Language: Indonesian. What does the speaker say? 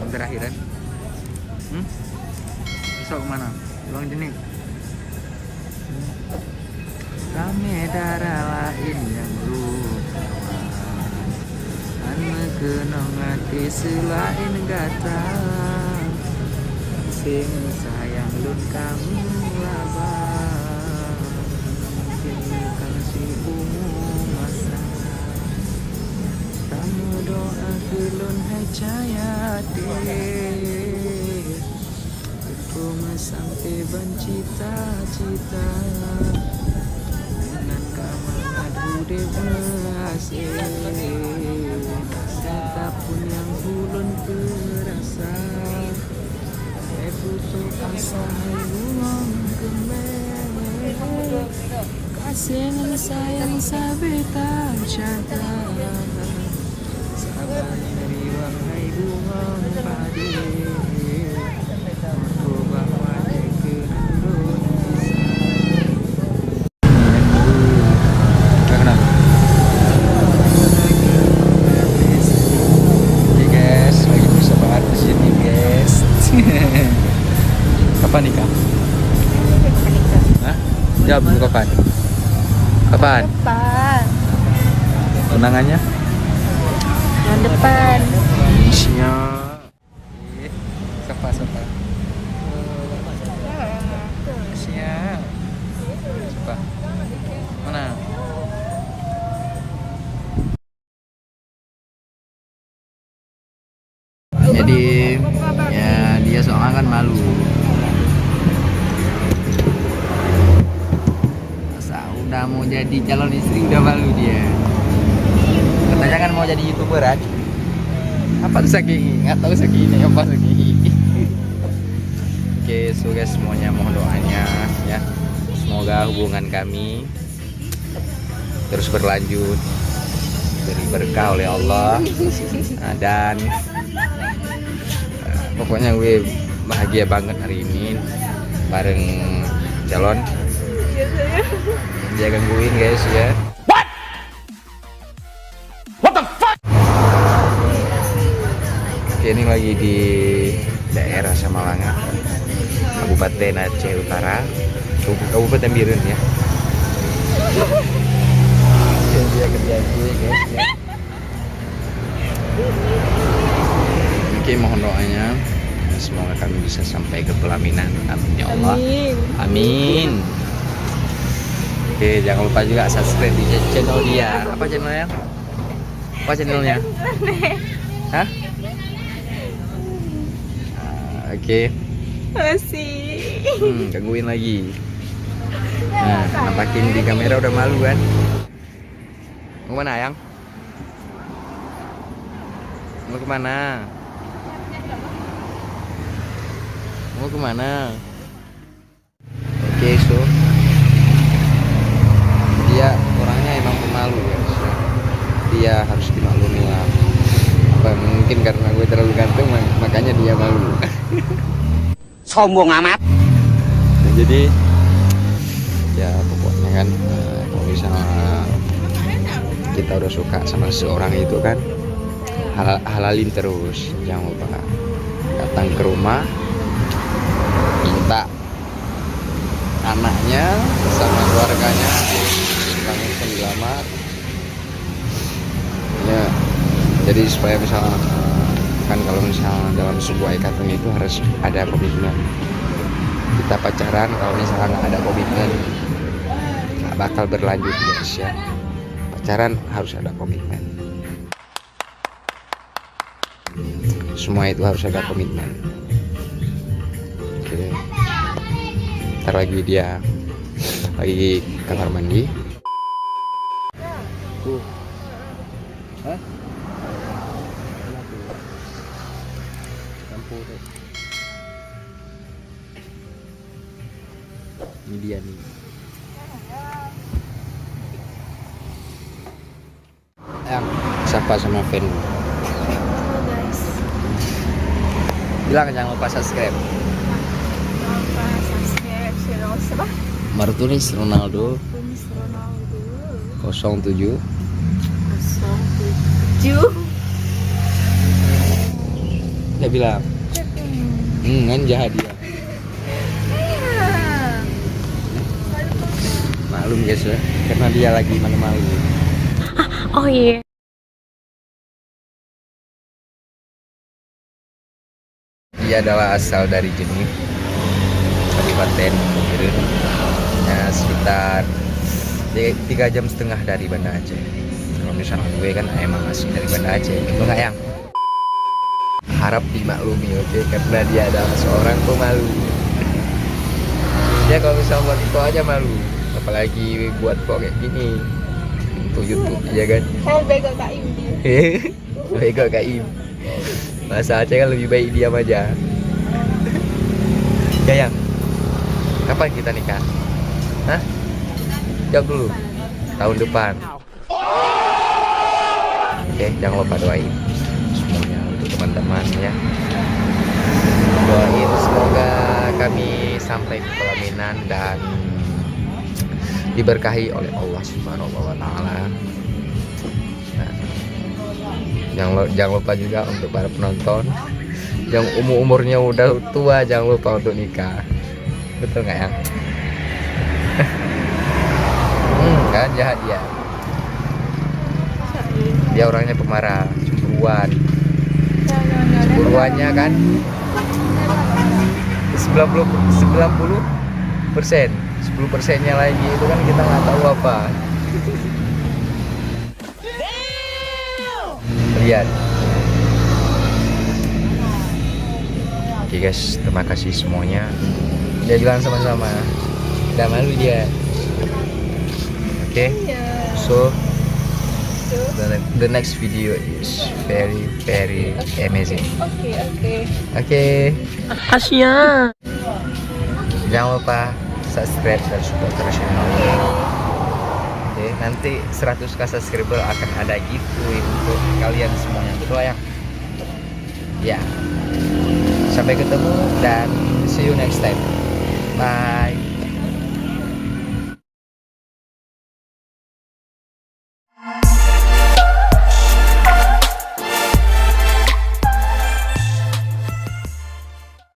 yang terakhir kan? Besok kemana? Pulang jenis. Kami darah lain yang lupawan anu kenong hati selain gata sing sayang lun kamu labang mungkin si ungu masa kamu doa kelun hai cayate aku sampai bencita-cita udah berhasil siapapun yang ulun terasa putus asa uang kemer kasih sayang sabetan cinta sabar meriwang hai bunga padi aku bawa ke kapan nikah? Hah? Jawab dulu kapan? Kapan? Depan. Tunangannya? Yang depan. Siap. Siapa? Siap. Siapa? Mana? Jadi ya dia soalnya kan malu. Udah mau jadi calon istri udah malu dia. Katanya kan mau jadi YouTuber kan? Apa tuh saking? Nggak tahu saking ini apa saking. Oke, so guys semuanya mohon doanya ya. Semoga hubungan kami terus berlanjut, beri berkah oleh Allah. Nah, dan pokoknya gue bahagia banget hari ini bareng calon. Dia gangguin guys ya. What the fuck? Oke, ini lagi di daerah Samalanga, Kabupaten Aceh Utara, Kabupaten Birun ya. Dia kerjaan gue guys ya. Oke, mohon doanya semoga kami bisa sampai ke pelaminan. Amin ya Allah. Amin. Oke, jangan lupa juga subscribe di channel dia. Apa channelnya? Apa channelnya? Hah? Oke. Masih. Gangguin lagi. Nah, nampakin di kamera udah malu kan? Mau kemana, Ayang? Mau kemana? Mau kemana? Oke, so dia orangnya emang pemalu ya. Dia harus dimaklumi lah. Apa mungkin karena gue terlalu ganteng makanya dia malu. Sombong amat. Nah, jadi ya pokoknya kan kalau misalnya kita udah suka sama seorang itu kan halalin terus, jangan lupa datang ke rumah minta anaknya sama keluarganya langsung dilamar ya. Jadi supaya misalnya kan kalau misalnya dalam sebuah ikatan itu harus ada komitmen. Kita pacaran kalau misalnya nggak ada komitmen nggak bakal berlanjut guys ya. Pacaran harus ada komitmen, semua itu harus ada komitmen. Oke, ntar lagi dia lagi kamar mandi. Hah? Ini dia nih. Yang sapa sama fan. Halo guys. Bilang jangan lupa subscribe. Jangan lupa subscribe channel siapa? Martunis Ronaldo Tunis Ronaldo 07 07. Udah Saya bilang. Kan jahat dia. Maklum guys ya, karena dia lagi malu-malu. Oh iya. Dia adalah asal dari Jenif, Kabupaten Biren. Ya, sekitar 3,5 jam dari Banda Aceh. Kalau misalnya gue kan emang asli dari Banda Aceh, itu nggak yang harap dimaklumi, oke? Karena dia adalah seorang pemalu. Dia kalau misalnya buat foto aja malu, apalagi buat vlog kayak gini untuk YouTube, ya kan? Saya bego Kak Im dia. Baik kok Kak Im. Masa Aceh kan lebih baik diam aja. Gayang, kapan kita nikah? Hah? Jawab dulu. Tahun depan. Oke, jangan lupa doain semuanya untuk teman-teman ya. Doain semoga kami sampai di pelaminan dan diberkahi oleh Allah Subhanahu wa Ta'ala. Nah, jangan lupa juga untuk para penonton yang umurnya udah tua, jangan lupa untuk nikah. Betul nggak ya? Kan jahat dia. Dia orangnya pemarah, cemburuan. Cemburuannya kan 90%. 10%-nya lagi itu kan kita nggak tahu apa. Lihat. Oke guys, terima kasih semuanya. Dia bilang sama-sama. Udah malu dia. Oke. So the next video is very amazing. Oke. Asia. Jangan lupa subscribe dan support terus channel ini. Oke, nanti 100k subscriber akan ada giveaway untuk kalian semuanya. Betul ya? Ya. Sampai ketemu dan see you next time. Bye.